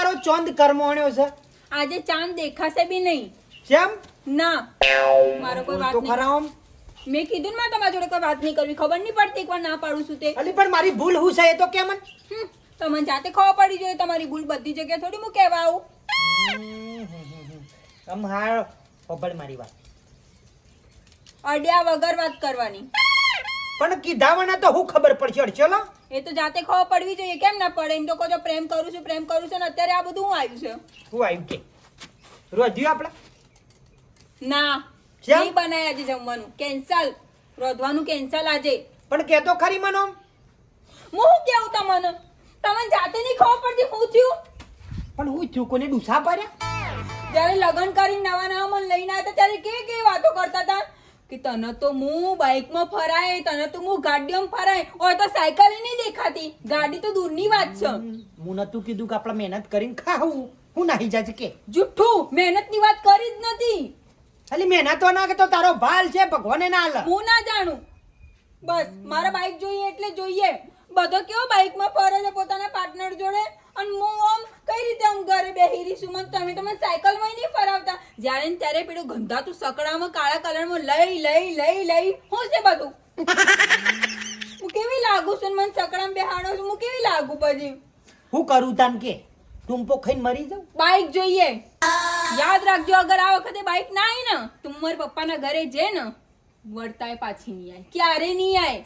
મારો ચોંદ કરમોણ્યો છે આજે ચાંદ દેખાશે બી નહીં. કેમ ના મારો કોઈ વાત તો નહીં. ખરા આમ મેં કીધું ને તમારા જોડે કોઈ વાત નહીં કરવી. ખબર નહીં પડતી એકવાર ના પાડું છું તે. અલી પણ મારી ભૂલ હું છે એ તો કે મન તમને જાતે ખબર પડી જોઈએ તમારી ભૂલ બધી જગ્યાએ થોડી હું કહેવા આવું. આમ હા ખબર મારી વાત અડ્યા વગર વાત કરવાની. પણ કીધાવાના તો હું ખબર પડશે ચલો એ તો જાતે ખબર પડવી જોઈએ. કેમ ના પડે? એમ તો કહો છો પ્રેમ કરું છું ને અત્યારે આ બધું હું આવ્યું છે. હું આવ્યું કે રોધ્યું આપણે ના કેમ? નહીં બનાય આજે જમવાનું. કેન્સલ. રોધવાનું કેન્સલ આજે. પણ કેતો ખરી મનો હું શું કેવું તમને? તમને જાતે નહીં ખબર પડતી હું થયું? પણ હું થયું કોને ડૂસા પડ્યા જ્યારે લગ્ન કરીને નવા નવા મને લઈને આવ્યા હતા ત્યારે કેવી વાતો કરતા હતા કે તને તો હું બાઇકમાં ફરાય, તને તો હું ગાડીમાં ફરાય. ઓય તો સાયકલ નહીં દેખાતી. ગાડી તો દૂરની વાત છે. હું નતું કીધું કે આપણે મહેનત કરીને ખાવું હું નાહી જાય કે જુઠ્ઠું. મહેનતની વાત કરી જ નથી. ખાલી મહેનતો ના કે તો તારો ભાલ છે ભગવાને ના આલે હું ના જાણું. બસ મારા બાઇક જોઈએ એટલે જોઈએ. બધો કેવો બાઇકમાં ફરે છે પોતાના પાર્ટનર જોડે અને હું આમ કઈ રીતે આમ ઘરે બેહી રહી છું. તમે સાયકલમાં નહીં ફરાવતા. જ્યારે ને ત્યારે પેલું ગંધાતું સકડામાં કાળા કલરમાં લઈ હું છે બધું. હું કેવી લાગુ છું? મને સકડામાં બેહાડો છું. હું કેવી લાગુ? પછી હું કરું તાન કે ટૂંપો ખાઈને મરી જાઉં બાઇક જોઈએ. યાદ રાખજો અગર આ વખતે બાઇક ના આવી ને તું મારા પપ્પાના ઘરે જે ને વળતાય પાછી નહીં આવે. ક્યારે નહીં આવે.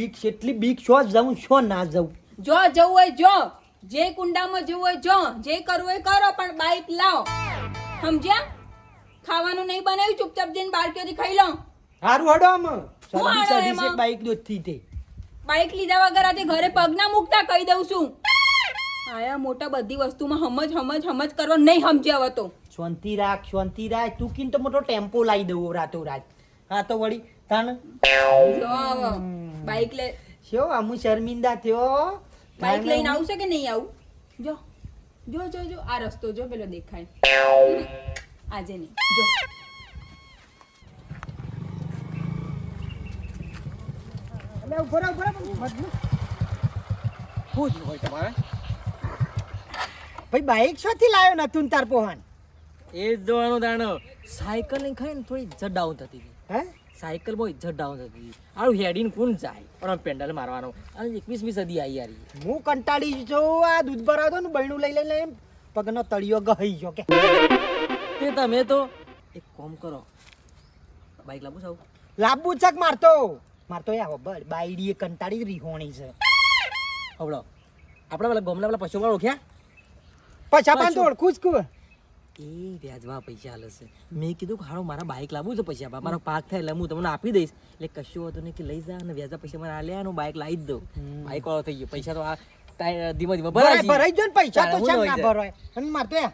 કેટલી બીક શો જાઉં શો ના જાઉં જો જવું હોય જો, જે કુંડામાં જવું હોય જો, જે કરવું હોય કરો, પણ બાઈક લાવો. સમજ્યા? ખાવાનું નહીં બનાવ્યું ચૂપચાપ જઈને બારકેથી ખાઈ લો. હારું હડો આમ હારો સર્વિસ એમાં? બાઈક દોતી તે બાઈક લીધા વગર આજે ઘરે પગ ના મૂકતા કહી દઉં છું. આયા મોટા બધી વસ્તુમાં સમજ કરો નહીં. સમજ્યા હવે તો શાંતિ રાખ તું કીન તો મોટો ટેમ્પો લાવી દઉં રાતો રાત. હા તો વળી તાન જો હવે બાઈક લે. શો આમુ શર્મિંદા થયો બાઈક લઈને આવશે કે નહીં આવું? જો આ રસ્તો જો પેલો દેખાય. આજે નહીં જો. અલે ઉભો રહો શું જ હોય તમારે? ભાઈ બાઈક શોથી લાવ્યો નતું તાર પોહાન એ જ જોવાનું દાણો. સાયકલ ને ખાઈ ને થોડી ઇજ્જત ડાઉન થતી હતી. હે સાયકલ બહુ ઇજ્જત ડાઉન થતી હતી. આવું હેડીને કોણ જાય પણ પેન્ડલ મારવાનો. અને 21મી સદી આવી યાર. હું કંટાળી છું આ દૂધ ભરાવતો ને બૈણું લઈ પગનો તળિયો ગહી ગયો કે તે તમે તો એક કામ કરો, બાઈક લાવું છું. લાંબુ ચક મારતો યા બળ બાઈડી કંટાળી રીહોણી છે હવડો આપણે પેલા ગોમલા પેલા પશુ વાળો ઓળખ્યા? પછા પાન તો ઓળખું જ કું એ વ્યાજમાં પૈસા હાલે છે. મેં કીધું કે હારો મારા બાઈક લાવવું છે પૈસા મારો પાક થાય એટલે હું તમને આપી દઈશ. એટલે કશું હતું નહીં કે લઈ જા અને વ્યાજના પૈસા મને આલ્યા હું બાઈક લાવી જ દઉં. બાઈક વાળો થઈ ગયો. પૈસા તો આ ધીમે ધીમે ભરાઈ જો ને પૈસા તો ચાલે, ચમ હું ના લઈ ભરાય અને મારતો યા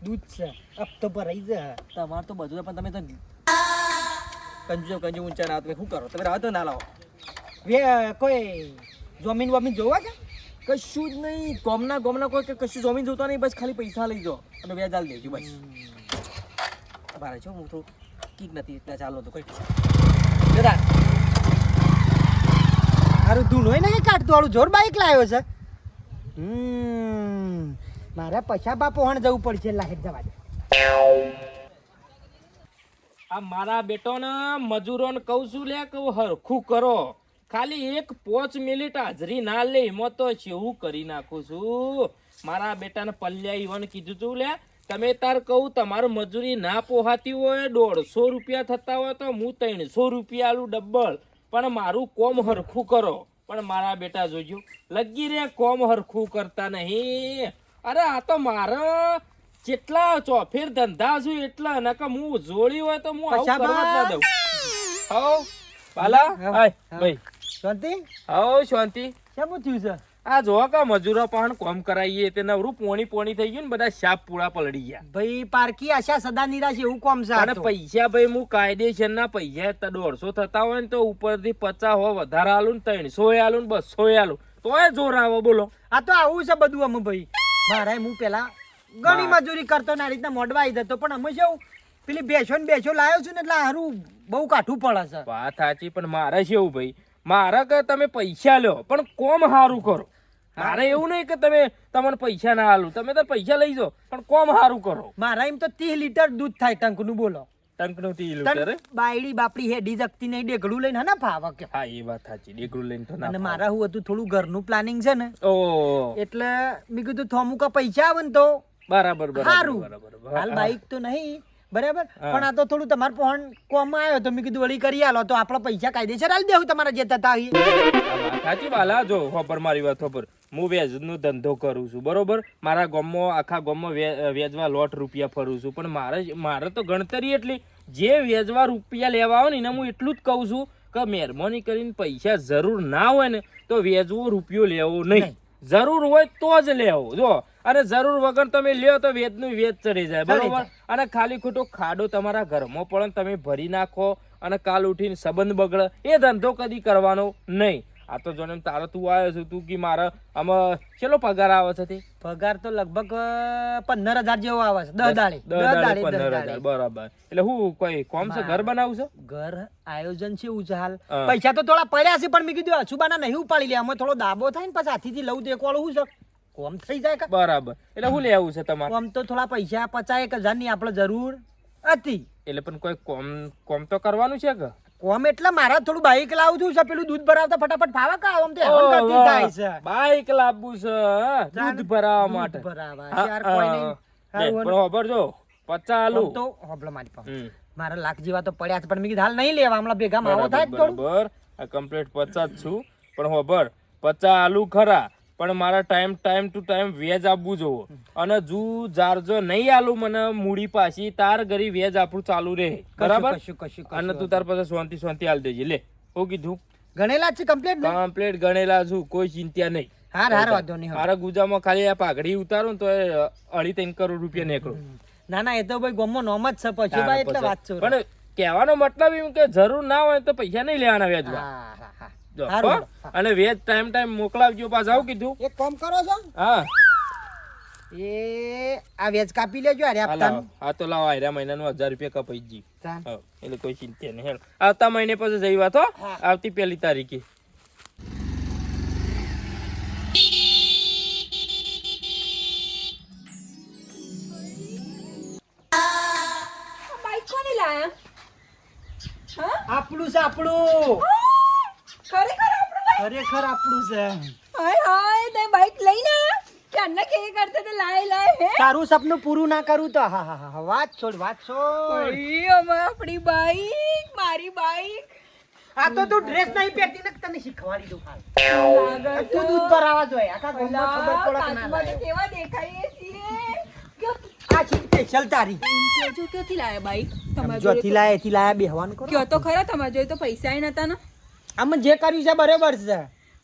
દૂધ છે અબ તો ભરાઈ જાય તમારે તો બધું પણ તમે તો કંજુ ઊંચા ના તમે શું કરો? તમે રાહ તો ના લાવો. કોઈ જમીન જોવા કે કશું જ નહીં. ગોમના કોઈ કે કશું જમીન જોતા નહીં. બસ ખાલી પૈસા લઈ જાઓ અને વ્યાજ આલી દેજો બસ. મારે છો હું તો કીક નથી એટલે ચાલો તો કોઈ દાદા મારું ધૂન હોય ને કે કાઢતું વાળું જોર બાઈક લાવ્યો છે. મારે પછા બાપો હણ જવું પડશે લાહેટ જવા દે. આ મારા બેટોને મજૂરોને કહું છું લે કહું હરખું કરો. ખાલી 5 મિનિટ હાજરી ના લે એમાં તો શેવું કરી નાખું છું. મારા બેટાને પલ્યા ઈવન કીધું તું લે તમે તાર કહું તમારું મજૂરી ના પોહાતી હોય 150 રૂપિયા થતા હોય તો હું 300 રૂપિયા આલું ડબલ. પણ મારું કોમ હરખું કરો. પણ મારા બેટા જોજો લગી રે કોમ હરખું કરતા નહીં. અરે આ તો મારા જેટલા ચોફેર ધંધા છું એટલા નકા હું જોડી હોય તો હું આવું કરવા જ ના દઉં. હો બાલા હાય ભાઈ શાંતિ હો શાંતિ. કેમ થયું છે? આ જો કા મજૂરો પણ કોમ કરાવીએ તે નવરું પોણી થઈ ગયું ને બધા શાપ પૂળા પલડી ગયા. ભાઈ પારકી આશા સદા નિરાશ એવું કોમ છે અને પૈસા ભાઈ હું કાયદેસરના પૈસા 150 થતા હોય ને તો ઉપરથી 50 હોય વધારે આલું ને 300 આલું ને 200 આલું તોય જોર આવો બોલો. આ તો આવું છે બધું અમે ભાઈ. મારે હું પેલા ઘણી મજૂરી કરતો ને આ રીતના મોડવા આવી જતો પણ અમે શું પેલી બેસો લાવ્યો છું ને એટલે હારું બહુ કાઠું પડે છે. વાત સાચી પણ મારે શું ભાઈ મારે કે તમે પૈસા લ્યો પણ કોમ સારું કરો. મારે એવું નહીં કે તમને પૈસા ના આલું, તમે તો પૈસા લઈ જાઓ પણ કોમ સારું કરો. મારા એમ તો 30 લીટર દૂધ થાય ટંકનું, બોલો. ટંકનું 30 લીટર? બાયડી બાપડી હેડી જગતી નહીં, ડેગડું લઈને હે ને ફાવા કે. હા એ વાત સાચી, ડેકડું લઈને તો ના અને ફાવે. મારા હું હતું થોડું ઘરનું પ્લાનિંગ છે ને, ઓહ, એટલે મેં કીધું થોમુકા પૈસા આવે ને તો બરાબર બરાબર સારું. બરાબર. હાલ બાઈક તો નહીં બરાબર, હા. પણ આ તો થોડું તમારે ફોન કોમ આવ્યો તો મેં કીધું વળી કરી આલો તો આપણા પૈસા કાયદેસર આલી દેવું તમારા જે થતા હોય. આ વાત સાચી બાલા. જો ખબર મારી વાત ખબર, હું વેજનો ધંધો કરું છું બરોબર. મારા ગામમાં આખા ગામમાં વેજવા લોટ રૂપિયા ફરું છું, પણ મારે તો ગણતરી એટલી, જે વેજવા રૂપિયા લેવા આવે ને એને હું એટલું જ કહું છું કે મહેરબાની કરીને પૈસા જરૂર ના હોય ને તો વેજવો રૂપિયો લેવો નહીં, જરૂર હોય તો જ લેવો. જો અને જરૂર વગર તમે લ્યો તો વેજનું વેજ ચડી જાય બરોબર. અને ખાલી ખોટો ખાડો તમારા ઘરમાં પણ તમે ભરી નાખો અને કાલ ઉઠીને સંબંધ બગડે, એ ધંધો કદી કરવાનો નહીં. આ તો જોને તારો તું આવ્યો છું, તું કે મારા આમાં કેટલો પગાર આવે છે? તે પગાર તો લગભગ 15,000 જેવો આવે છે, 10 દાડે 15,000 બરાબર. એટલે હું કોઈ કોમ છે, ઘર બનાવું છે? ઘર આયોજન છે એવું છે હાલ. હા. પૈસા તો થોડા પડ્યા છે પણ મેં કીધું અછુબાના નહીં ઉપાડી લે, અમે થોડો દાબો થાય ને પછી હાથીથી લઉં દેખવાળું શું છે, કોમ થઈ જાય કા. બરાબર. એટલે શું લેવું છે તમારે? કોમ તો થોડા પૈસા 50,000 ની આપણે જરૂર હતી. એટલે પણ કોઈ કોમ તો કરવાનું છે કે? કોમ એટલે મારા થોડું બાઈક લાવું છું છે, પેલું દૂધ ભરાવતા ફટાફટ ફાવા કા આમ તે હવન કરતી થાય છે. બાઈક લાવવું છે દૂધ ભરાવા માટે? દૂધ ભરાવા હા, યાર કોઈ નહીં. લે, હારું પણ ખબર જો 50 આલુ. કોમ તો હોબળો મારી પાસે હમ. મારા લાખ જેવા તો પડ્યા છે પણ મેં કીધું હાલ નહીં લેવા, હમણાં ભેગા માવો થાય જ થોડું. બરાબર. આ કમ્પ્લીટ 50 જ છું, પણ ખબર 50 આલુ ખરા, પણ મારા ટાઈમ ટુ ટાઈમ વેજ આપવું જોવો. અને જો જારજો નહીં આલુ મને મૂડી પાછી, તાર ઘરી વેજ આપણું ચાલુ રહે બરાબર. કશું અને તું તાર પાસે શાંતિ આલ દેજે. લે હું કીધું ગણેલા છે કમ્પ્લીટ ને. કમ્પ્લીટ ગણેલા છું, કોઈ ચિંતા નહીં. હાર વાંધો નહીં. મારા ગુજામાં ખાલી આ પાઘડી ઉતારો ને તો 2.5-3 કરોડ રૂપિયા નીકળો. ના ના એ તો ભાઈ ગોમો નોમ જ છે પછી ભાઈ એટલે વાત છે. પણ કહેવાનો મતલબ એમ કે જરૂર ના હોય તો પૈસા નહીં લેવાના વેજવા. હા હા હા જો, હારું, હો? અને વેજ ટાઈમ મોકલાવજો પાછા. આવું કીધું? એક કામ કરો છો, હા એ આ વેજ કાપી લેજો અરે આ આપતા. લાવો. આ તો લાવો, આયરા મહિનાનું 1000 રૂપિયા કપાઈ જી. હા, એટલે કોઈ ચિંતા નહીં. હેલો, આવતા મહિને પછી જઈ વાત હો. હા. આવતી 1 તારીખે. બાઈક કોને લાયા? હા? આપણું છે આપણું, ખરેખર આપણું બાઈક? ખરેખર આપણું છે. હાય હાય, તે બાઈક લઈને આયા? કે અન્ના કે કરતે તે લાય હે? તારું સપનું પૂરું ના કરું તો હા હા હા વાત છોડ. ઓય, અમે આપણી બાઈક, મારી બાઈક. આ તો તું ડ્રેસ નહીં પહેરતી ને તને શીખવાડી દઉં હાલ. લાગે તું દૂધ ભરાવા જોઈએ આખા ગામમાં ખબર પડે કે ના કાચમાં તો લાગે. કેવા દેખાઈએ છીએ. આ છે સ્પેશિયલ તારી. એમ કહેજો, ક્યાંથી લાયા બાઈક? તમારા જોથી જોડે લાયા એથી લાયા બેહવાનું કરો. કયો તો ખરા, તમારા જોડે તો પૈસા નતા ને. આમાં જે કર્યું છે બરોબર છે.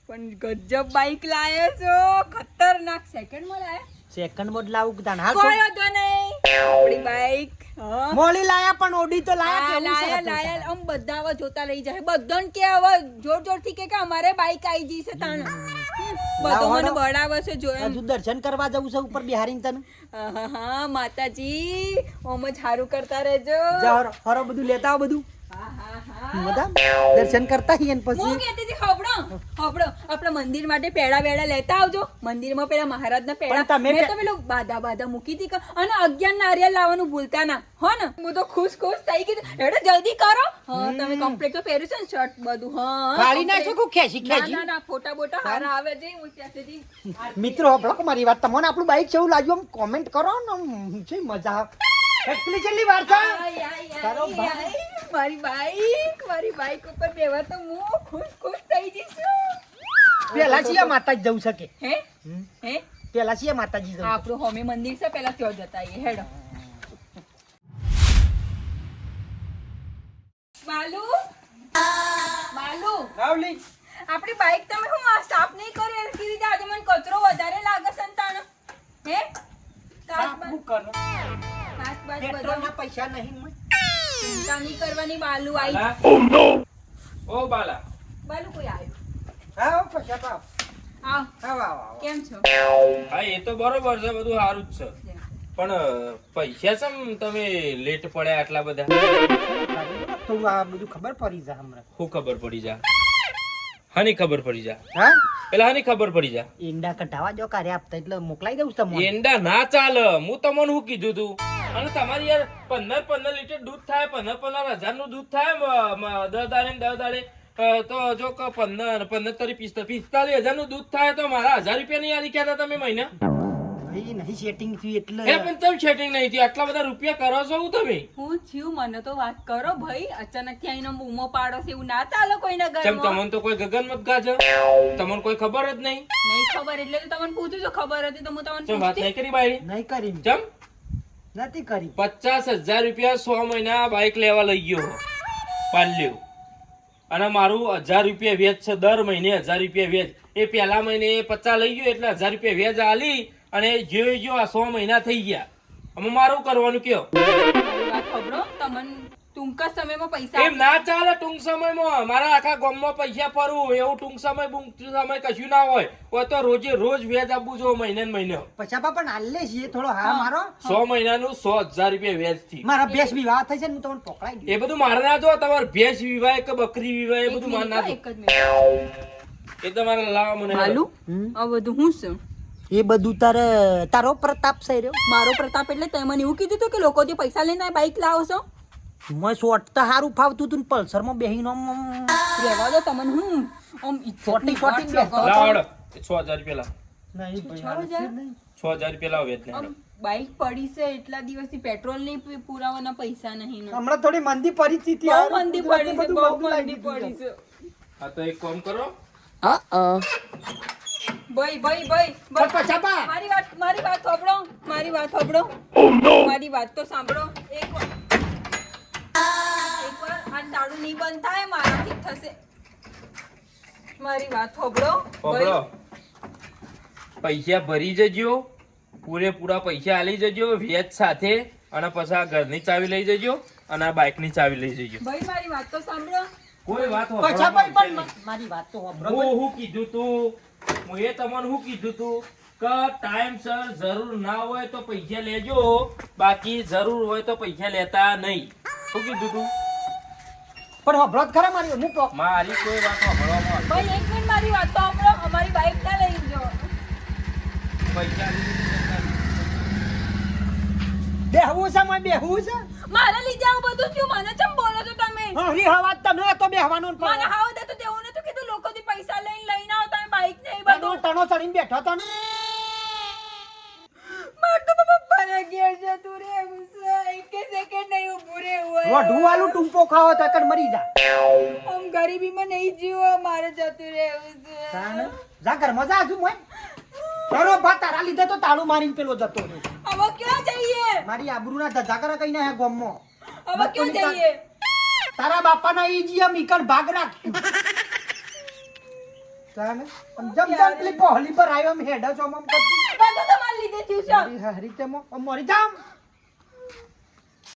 પણ ગજબ બાઈક લાયા છો, ખતરનાક. સેકન્ડમાં લાયા? સેકન્ડ મોડ લાવું તાન હાલ કોઈ વાંધો નહીં, આપણી બાઈક. હા મોલી લાયા પણ ઓડી તો લાયા હા, કેવું છે લાયા હતું તાન. લાયા. આમ બધા હવે જોતા લઈ જાય, બધાને કે હવે જોર જોરથી કે અમારે બાઈક આવી ગઈ છે તાણ. બધો મને બળાવે છે જો એમ. હજુ દર્શન કરવા જવું છે ઉપર બિહારીને તને. હા માતાજી, ઓમ જ સારું કરતા રહેજો. જા હરો બધું લેતા આવો બધું. હા હા હા. બધા દર્શન કરતા હી ને હું પછી કહેતી હતી, હોભળો આપણા મંદિર માટે પેડા વેડા લેતા આવજો. મંદિરમાં પેલા મહારાજના પેડા પણ તમે મેં તો પેલું બાધા મૂકી હતી કે, અને 11 નારિયેળ લાવવાનું ભૂલતા ના હો ને. હું તો ખુશ થઈ ગઈ. એટલે જલ્દી કરો. હા, તમે કમ્પ્લીટ તો પહેર્યું છે ને શર્ટ બધું? હા, કાઢી નાખશો કે ખેંચી ના ખેંચી. ના ના, ફોટા બોટા સારા આવે છે. હું ત્યાંથી મિત્રો હપડો મારી વાત, તમને આપણું બાઈક કેવું લાગ્યું આમ કોમેન્ટ કરો ને. આમ છે મજા આવે. કેટલી વાર થાય તારો ભાઈ? મારી બાઈક ઉપર બેવા તો હું ખુશ થઈ જઈશું. પેલા છીએ માતાજી જવું શકે. હે હે પેલા છીએ માતાજી જવું. આપણું હોમી મંદિર છે, પેલા ત્યાં જતા આવીએ. હેડો. માલુ રાવલી આપણી બાઈક તમે હું આ સાફ નહીં કરી એમ કીધી આજે મને કચરો વધારે લાગે સંતાનો. હે સાબુ કરો. કાચ બાચ પેટ્રોલના બધા પૈસા નહીં મળે. ચિંતા નહીં કરવાની. બાલુ આવી. બાલા. ઓ બાલા. બાલુ કોઈ આવ્યું? હા પૈસા પાવ. આવ. આવ આવ આવ. કેમ છો? હા એ તો બરોબર છે, બધું સારું જ છે. પણ પૈસા સમ તમે લેટ પડ્યા આટલા બધા? થોડું આ બધું ખબર પડી જાય હમણાં. શું ખબર પડી જા? હાની ખબર પડી જા હા પેલા હાની ખબર પડી જા ઈંડા કઢાવા જો કાર્ય આપતા એટલે મોકલાઈ દઉં તમને એંડા ના ચાલે હું તમને શું કીધું તું અને તમારી યાર 15 લીટર દૂધ થાય 15 નું દૂધ થાય 10 દાડે ને 10 દાડે તો જો 45 નું દૂધ થાય તો મારા 1000 રૂપિયા નહીં આલી કહેતા તમે મહિના ભાઈ નહીં સેટિંગ થયું એટલે એ પણ તમે સેટિંગ નહીં થયું આટલા બધા રૂપિયા કરો છો હું તમે હું થયું મને તો વાત કરો ભાઈ અચાનક થી આઈને બૂમો પાડો છે એવું ના ચાલે કોઈના ચમ ઘરમાં તમને તો કોઈ ગગન મત ગાજે તમને કોઈ ખબર જ નહીં નહીં ખબર એટલે તો તમને પૂછું છું ખબર હતી તો હું તમને ચમ વાત પૂછતી નહીં કરી બાઈ નહીં કરી ચમ નથી કરી 50,000 રૂપિયા 100 મહિના બાઇક લેવા લઈ ગયો પાલ્યો અને મારું 1000 રૂપિયા વેચ છે દર મહિને 1000 રૂપિયા વેચ એ પહેલા મહિને 50 લઈ ગયો એટલે 1000 રૂપિયા વેચ આલી અને જો આ 100 મહિના થઈ ગયા અમે મારું કરવાનું કયો મારી વાત ખબરો તમને ટૂંકા સમયમાં પૈસા એમ ના ચાલે ટૂંક સમયમાં મારા આખા ગામમાં પૈસા ફરવું એવું ટૂંક સમય કશું ના હોય તો રોજે રોજ વેચ આપવું જો મહિને ને મહિને પછી પણ હાલે છીએ થોડો હા મારો 100 મહિનાનું 100,000 રૂપિયા વેચ થી મારા બેસ વિવાહ થઈ છે ને હું તમને પકડાઈ દઉં એ બધું મારે ના જો તમારે ભેંસ વિવાહ કે બકરી વિવાહ એ બધું મારે ના જો એક જ મિનિટ એ તમારે લાવવા મને હાલું આ બધું હું છે એ બધું તારો પ્રતાપ છે રહ્યો મારો પ્રતાપ એટલે તે મને એવું કીધું હતું કે લોકો જે પૈસા લઈને બાઇક લાવો છો મેં શોર્ટ તો સારું ફાવતું હતું ને પલ્સરમાં બેહીને રહેવા દો તમને હું આમ છોટી છોટી બેસતો લાવ હળો 6,000 રૂપિયા લાવ નહીં ભાઈ, 6,000? હાલશે નહીં. 6,000 રૂપિયા લાવ વેચ આમ બાઇક પડી છે એટલા દિવસથી પેટ્રોલ નહીં પુરાવાના પૈસા નહીં ને. હમણાં થોડી મંદી પરિસ્થિતિ બહુ આવે. મંદી પડી છે બધું બહુ બધું લાગી મંદી ગયું પડી છે. છે હા તો એક કામ કરો ભાઈ ભાઈ ભાઈ પણ પછી બા. મારી વાત સાંભળો મારી વાત સાંભળો મારી વાત તો સાંભળો એકવાર આ દારૂ નહીં બંધ થાય મારાથી થશે મારી વાત સાંભળો પકડો પૈસા ભરી જજો પૂરેપૂરા પૈસા આલી જજો વેચ સાથે અને પછી આ ઘરની ચાવી લઈ જજો અને આ બાઇકની ચાવી લઈ જજો ભાઈ મારી વાત તો સાંભળો કોઈ વાત પછી હોભળવા ભાઈ માંગશે પણ નહીં. મારી વાત તો સાંભળો. હું કીધું તું હું એ તમને શું કીધું તું કે ટાઈમસર જરૂર ના હોય તો પૈસા લેજો બાકી જરૂર હોય તો પૈસા લેતા નહીં શું કીધું તું પણ સાંભળો તો ખરા મારી હું પોક- મારી કોઈ વાત સાંભળવામાં આવશે. ભાઈ એક મિનિટ મારી વાત તો સાંભળો અમારી બાઇક ના લઈ જાઓ પૈસા બેહવું છે મોય બેહવું છે મારા લીધે આવું બધું થયું મને ચમ બોલો છો તમે હરી હવા તમે તો બેહવાનું ને મને પણ હાવ દે તો તેવું નતું કીધું લોકોથી પૈસા લઈને આવો તમે બાઇક ને એ તનો બધું તનો ચડીને બેઠો તો ને માર તો પપ્પાના ઘેર જતું રહેવું છે એક સેકન્ડ નહીં ઊભું રહેવું હોય. રોઢું વાળું ટૂંપો ખાવો તો એકડ મરી જા આમ ગરીબીમાં નહીં જીવો મારે જતું રહેવું છે તાને જા ઘરમાં જા હજુ મોય તારો ભા તારા લીધે તો તાળું મારીને પેલો જતો રહ્યો. હવે ક્યાં જઈએ મારી આબરૂના ધધા કરે કઈ ના હે ગોમમાં હવે ક્યાં જઈએ તારા બાપાના ઈ જીએમ ઈકણ ભાગ રાખ્યું તાને આમ જમ પેલી પહોળી પર આવ્યો આમ હેડા છો આમ કરતી બધું તમારા લીધે થયું છે મારી હરી તે મો મરી જામ